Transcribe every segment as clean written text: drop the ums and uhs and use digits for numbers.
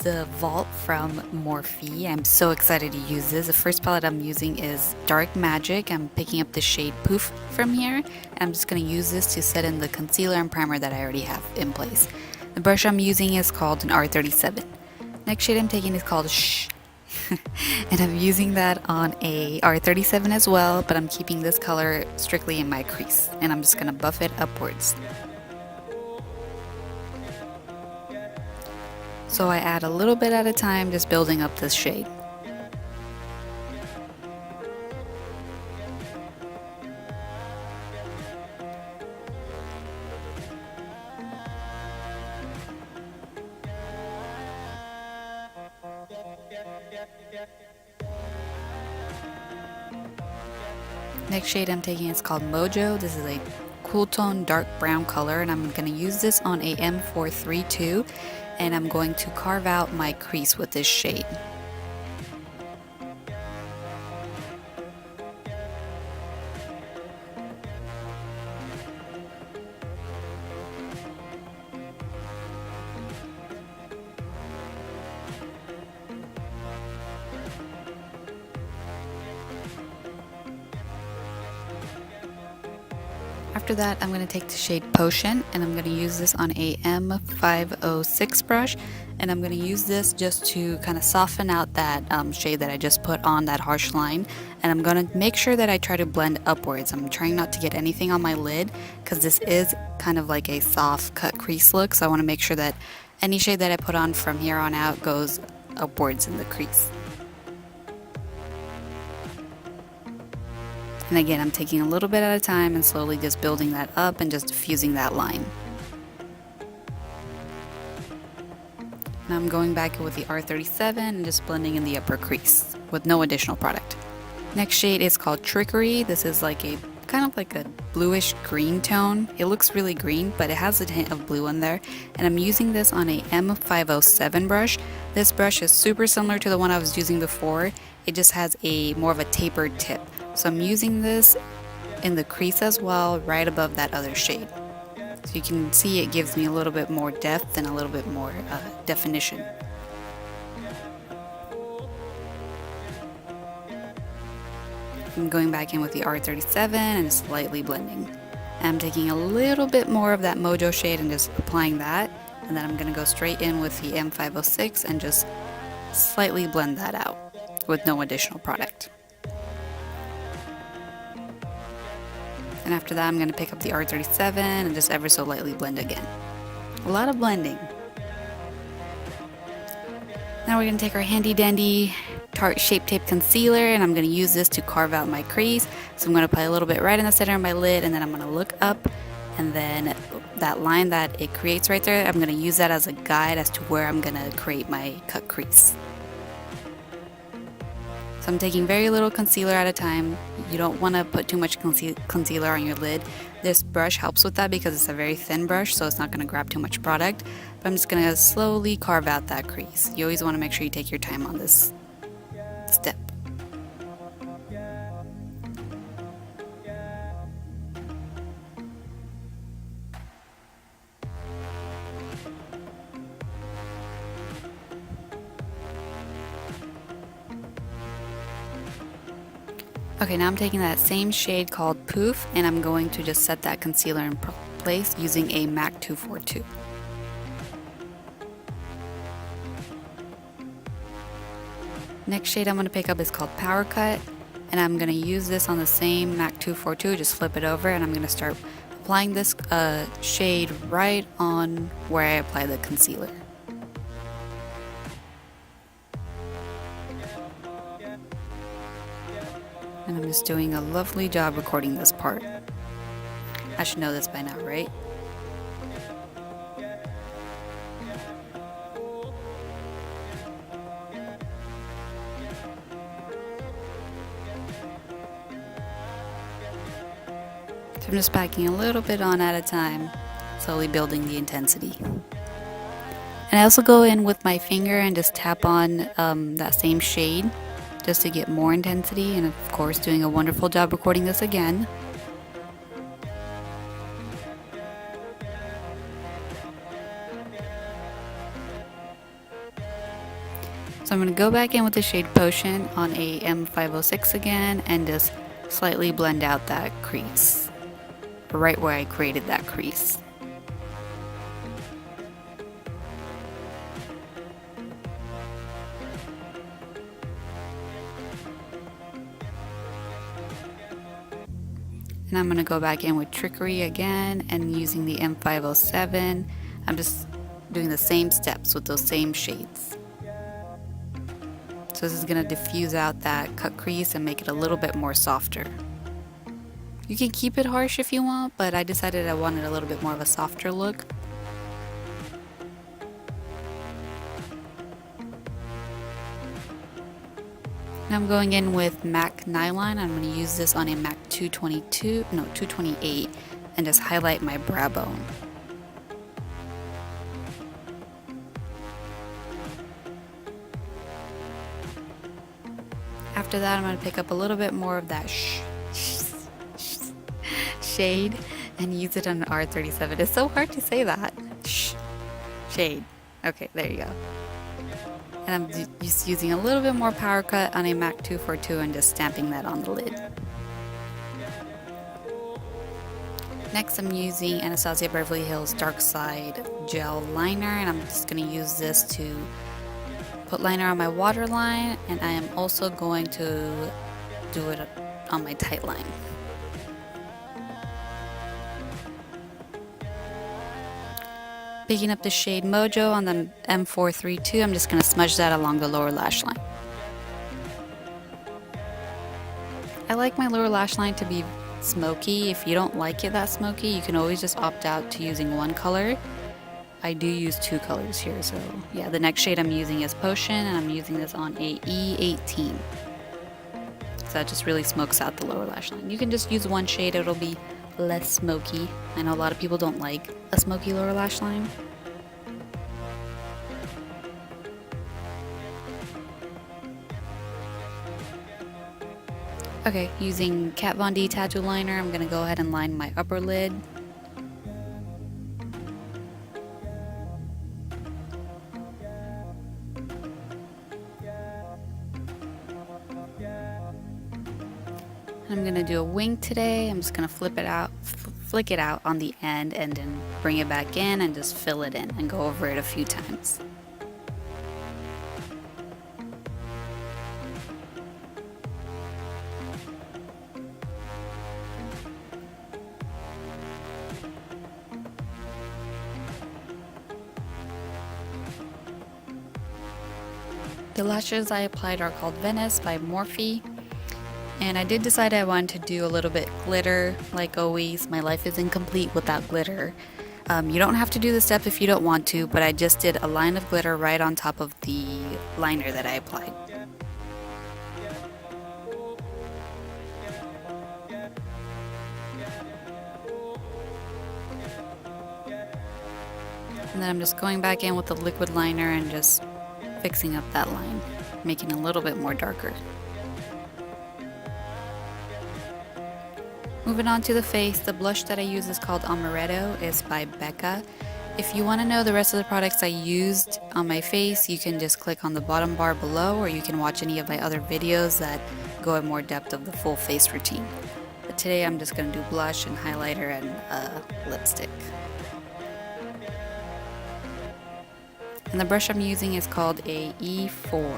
the Vault from Morphe. I'm so excited to use this. The first palette I'm using is Dark Magic. I'm picking up the shade Poof from here. I'm just going to use this to set in the concealer and primer that I already have in place. The brush I'm using is called an R37. Next shade I'm taking is called Shhh. And I'm using that on a R37 as well, but I'm keeping this color strictly in my crease. And I'm just going to buff it upwards. So I add a little bit at a time, just building up this shade. Next shade I'm taking is called Mojo. This is a cool tone dark brown color, and I'm going to use this on a M432, and I'm going to carve out my crease with this shade. After that, I'm going to take the shade Potion, and I'm going to use this on a M506 brush, and I'm going to use this just to kind of soften out that shade that I just put on that harsh line, and I'm going to make sure that I try to blend upwards. I'm trying not to get anything on my lid because this is kind of like a soft cut crease look, so I want to make sure that any shade that I put on from here on out goes upwards in the crease. And again, I'm taking a little bit at a time and slowly just building that up and just diffusing that line. Now I'm going back with the R37 and just blending in the upper crease with no additional product. Next shade is called Trickery. This is like a kind of like a bluish green tone. It looks really green, but it has a hint of blue in there. And I'm using this on a M507 brush. This brush is super similar to the one I was using before. It just has a more of a tapered tip. So I'm using this in the crease as well, right above that other shade. So you can see it gives me a little bit more depth and a little bit more definition. I'm going back in with the R37 and slightly blending. And I'm taking a little bit more of that Mojo shade and just applying that. And then I'm going to go straight in with the M506 and just slightly blend that out with no additional product. And after that, I'm going to pick up the R37 and just ever so lightly blend again. A lot of blending. Now we're going to take our handy dandy Tarte Shape Tape Concealer, and I'm going to use this to carve out my crease. So I'm going to apply a little bit right in the center of my lid, and then I'm going to look up, and then that line that it creates right there, I'm going to use that as a guide as to where I'm going to create my cut crease. So I'm taking very little concealer at a time. You don't want to put too much concealer on your lid. This brush helps with that because it's a very thin brush, so it's not going to grab too much product. But I'm just going to slowly carve out that crease. You always want to make sure you take your time on this step. Okay, now I'm taking that same shade called Poof, and I'm going to just set that concealer in place using a MAC 242. Next shade I'm going to pick up is called Power Cut, and I'm going to use this on the same MAC 242, just flip it over, and I'm going to start applying this shade right on where I apply the concealer. And I'm just doing a lovely job recording this part. I should know this by now, right? So I'm just packing a little bit on at a time, slowly building the intensity. And I also go in with my finger and just tap on that same shade just to get more intensity, and of course doing a wonderful job recording this again. So I'm going to go back in with the shade Potion on a M506 again and just slightly blend out that crease, right where I created that crease. And I'm going to go back in with Trickery again and using the M507. I'm just doing the same steps with those same shades. So this is going to diffuse out that cut crease and make it a little bit more softer. You can keep it harsh if you want, but I decided I wanted a little bit more of a softer look. Now I'm going in with MAC Nylon. I'm going to use this on a MAC 228 and just highlight my brow bone. After that, I'm going to pick up a little bit more of that shade and use it on an R37. It's so hard to say that. Shade. Okay, there you go. And I'm just using a little bit more power cut on a MAC 242 and just stamping that on the lid. Next, I'm using Anastasia Beverly Hills Dark Side Gel Liner, and I'm just going to use this to put liner on my waterline, and I am also going to do it on my tight line. Picking up the shade Mojo on the M432, I'm just going to smudge that along the lower lash line. I like my lower lash line to be smoky. If you don't like it that smoky, you can always just opt out to using one color. I do use two colors here, so yeah, the next shade I'm using is Potion, and I'm using this on a E18. So that just really smokes out the lower lash line. You can just use one shade, it'll be less smoky. I know a lot of people don't like a smoky lower lash line. Okay, using Kat Von D tattoo liner, I'm going to go ahead and line my upper lid. I'm going to do a wing today. I'm just going to flick it out on the end and then bring it back in and just fill it in and go over it a few times. The lashes I applied are called Venice by Morphe. And I did decide I wanted to do a little bit glitter, like always. My life is incomplete without glitter. You don't have to do the step if you don't want to, but I just did a line of glitter right on top of the liner that I applied. And then I'm just going back in with the liquid liner and just fixing up that line, making it a little bit more darker. Moving on to the face, the blush that I use is called Amaretto. It's by Becca. If you want to know the rest of the products I used on my face, you can just click on the bottom bar below, or you can watch any of my other videos that go in more depth of the full face routine. But today I'm just going to do blush and highlighter and lipstick. And the brush I'm using is called a E4.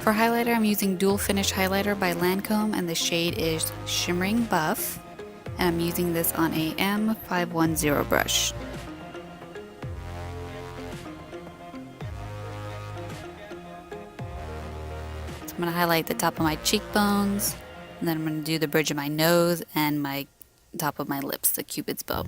For highlighter, I'm using Dual Finish Highlighter by Lancome, and the shade is Shimmering Buff. And I'm using this on a M510 brush. So I'm going to highlight the top of my cheekbones, and then I'm going to do the bridge of my nose and my top of my lips, the Cupid's bow.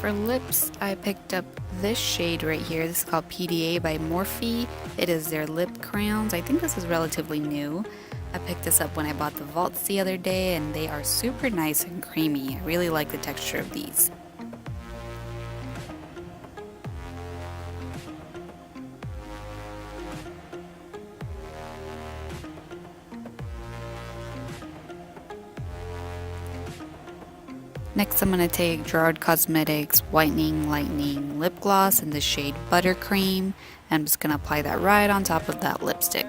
For lips, I picked up this shade right here. This is called PDA by Morphe. It is their lip crayons. I think this is relatively new. I picked this up when I bought the vaults the other day, and they are super nice and creamy. I really like the texture of these. Next, I'm going to take Gerard Cosmetics Whitening Lightening Lip Gloss in the shade Buttercream. And I'm just going to apply that right on top of that lipstick.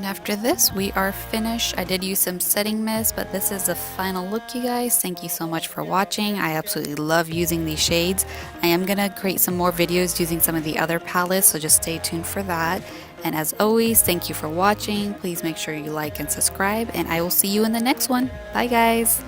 And after this, we are finished. I did use some setting mist, but this is the final look, you guys. Thank you so much for watching. I absolutely love using these shades. I am going to create some more videos using some of the other palettes, so just stay tuned for that. And as always, thank you for watching. Please make sure you like and subscribe, and I will see you in the next one. Bye, guys.